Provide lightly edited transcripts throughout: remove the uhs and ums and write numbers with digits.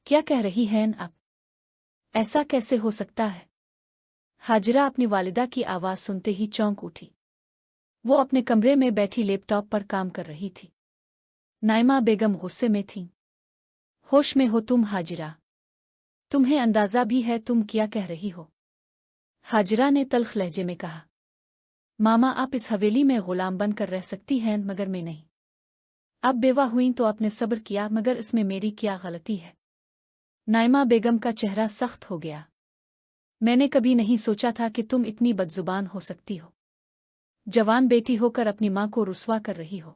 کیا کہہ رہی ہیں آپ؟ ایسا کیسے ہو سکتا ہے؟ حاجرہ اپنی والدہ کی آواز سنتے ہی چونک اٹھی۔ وہ اپنے کمرے میں بیٹھی لیپ ٹاپ پر کام کر رہی تھی۔ نائمہ بیگم غصے میں تھیں۔ ہوش میں ہو تم حاجرہ؟ تمہیں اندازہ بھی ہے تم کیا کہہ رہی ہو؟ حاجرہ نے تلخ لہجے میں کہا۔ ماما آپ اس حویلی میں غلام بن کر رہ سکتی ہیں مگر میں نہیں۔ اب بیوہ ہوئیں تو آپ نے صبر کیا مگر اس میں میری کیا غلطی ہے؟ نائمہ بیگم کا چہرہ سخت ہو گیا۔ میں نے کبھی نہیں سوچا تھا کہ تم اتنی بدزبان ہو سکتی ہو۔ جوان بیٹی ہو کر اپنی ماں کو رسوا کر رہی ہو۔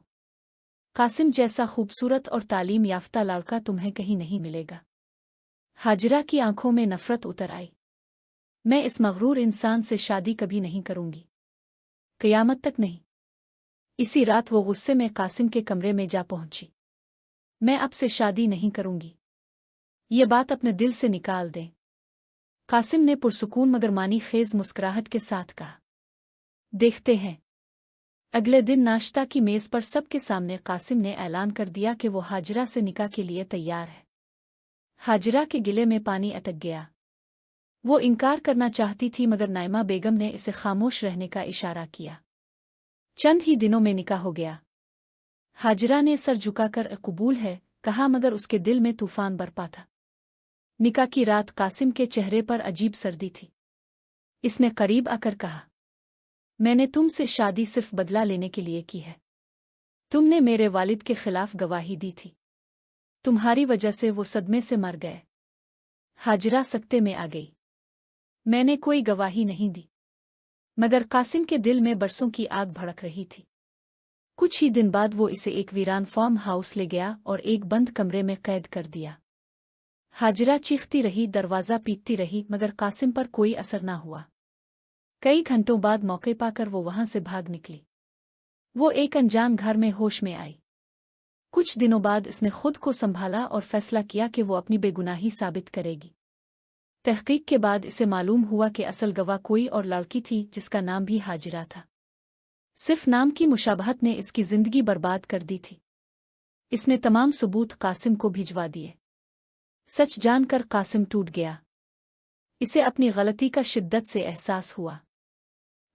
قاسم جیسا خوبصورت اور تعلیم یافتہ لڑکا تمہیں کہیں نہیں ملے گا۔ حاجرہ کی آنکھوں میں نفرت اتر آئی۔ میں اس مغرور انسان سے شادی کبھی نہیں کروں گی، قیامت تک نہیں۔ اسی رات وہ غصے میں قاسم کے کمرے میں جا پہنچی۔ میں اب سے شادی نہیں کروں گی، یہ بات اپنے دل سے نکال دیں۔ قاسم نے پرسکون مگر معنی خیز مسکراہٹ کے ساتھ کہا۔ دیکھتے ہیں۔ اگلے دن ناشتہ کی میز پر سب کے سامنے قاسم نے اعلان کر دیا کہ وہ حاجرہ سے نکاح کے لیے تیار ہے۔ حاجرہ کے گلے میں پانی اٹک گیا۔ وہ انکار کرنا چاہتی تھی مگر نائمہ بیگم نے اسے خاموش رہنے کا اشارہ کیا۔ چند ہی دنوں میں نکاح ہو گیا۔ حاجرہ نے سر جھکا کر قبول ہے کہا مگر اس کے دل میں طوفان برپا تھا۔ نکاح کی رات قاسم کے چہرے پر عجیب سردی تھی۔ اس نے قریب آ کر کہا، میں نے تم سے شادی صرف بدلہ لینے کے لیے کی ہے۔ تم نے میرے والد کے خلاف گواہی دی تھی، تمہاری وجہ سے وہ صدمے سے مر گئے۔ حاجرہ سکتے میں آ گئی۔ میں نے کوئی گواہی نہیں دی، مگر قاسم کے دل میں برسوں کی آگ بھڑک رہی تھی۔ کچھ ہی دن بعد وہ اسے ایک ویران فارم ہاؤس لے گیا اور ایک بند کمرے میں قید کر دیا۔ حاجرہ چیختی رہی، دروازہ پیٹتی رہی مگر قاسم پر کوئی اثر نہ ہوا۔ کئی گھنٹوں بعد موقع پا کر وہ وہاں سے بھاگ نکلی۔ وہ ایک انجان گھر میں ہوش میں آئی۔ کچھ دنوں بعد اس نے خود کو سنبھالا اور فیصلہ کیا کہ وہ اپنی بے گناہی ثابت کرے گی۔ تحقیق کے بعد اسے معلوم ہوا کہ اصل گواہ کوئی اور لڑکی تھی جس کا نام بھی حاجرہ تھا۔ صرف نام کی مشابہت نے اس کی زندگی برباد کر دی تھی۔ اس نے تمام ثبوت قاسم کو بھجوا دیے۔ سچ جان کر قاسم ٹوٹ گیا۔ اسے اپنی غلطی کا شدت سے احساس ہوا۔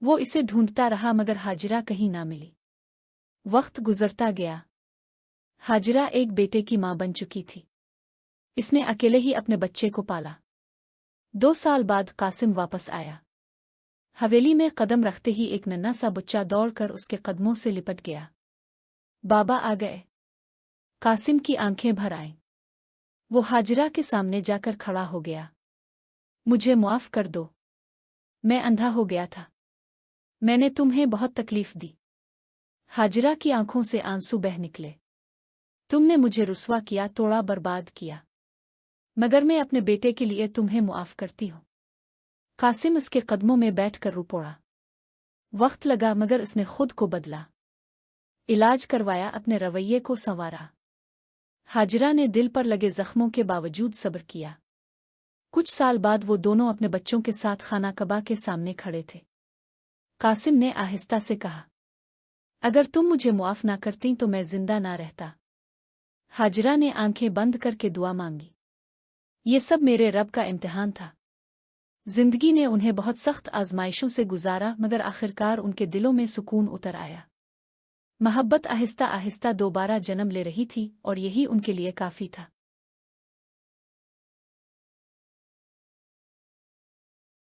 وہ اسے ڈھونڈتا رہا مگر حاجرہ کہیں نہ ملی۔ وقت گزرتا گیا۔ حاجرہ ایک بیٹے کی ماں بن چکی تھی۔ اس نے اکیلے ہی اپنے بچے کو پالا۔ 2 سال بعد قاسم واپس آیا۔ حویلی میں قدم رکھتے ہی ایک ننھا سا بچہ دوڑ کر اس کے قدموں سے لپٹ گیا۔ بابا آ گئے۔ قاسم کی آنکھیں بھر آئیں۔ وہ حاجرہ کے سامنے جا کر کھڑا ہو گیا۔ مجھے معاف کر دو، میں اندھا ہو گیا تھا، میں نے تمہیں بہت تکلیف دی۔ حاجرہ کی آنکھوں سے آنسو بہہ نکلے۔ تم نے مجھے رسوا کیا، توڑا، برباد کیا، مگر میں اپنے بیٹے کے لیے تمہیں معاف کرتی ہوں۔ قاسم اس کے قدموں میں بیٹھ کر رو پڑا۔ وقت لگا مگر اس نے خود کو بدلا، علاج کروایا، اپنے رویے کو سنوارا۔ حاجرہ نے دل پر لگے زخموں کے باوجود صبر کیا۔ کچھ سال بعد وہ دونوں اپنے بچوں کے ساتھ خانہ کعبہ کے سامنے کھڑے تھے۔ قاسم نے آہستہ سے کہا، اگر تم مجھے معاف نہ کرتی تو میں زندہ نہ رہتا۔ حاجرہ نے آنکھیں بند کر کے دعا مانگی، یہ سب میرے رب کا امتحان تھا۔ زندگی نے انہیں بہت سخت آزمائشوں سے گزارا مگر آخرکار ان کے دلوں میں سکون اتر آیا۔ محبت آہستہ آہستہ دوبارہ جنم لے رہی تھی اور یہی ان کے لیے کافی تھا۔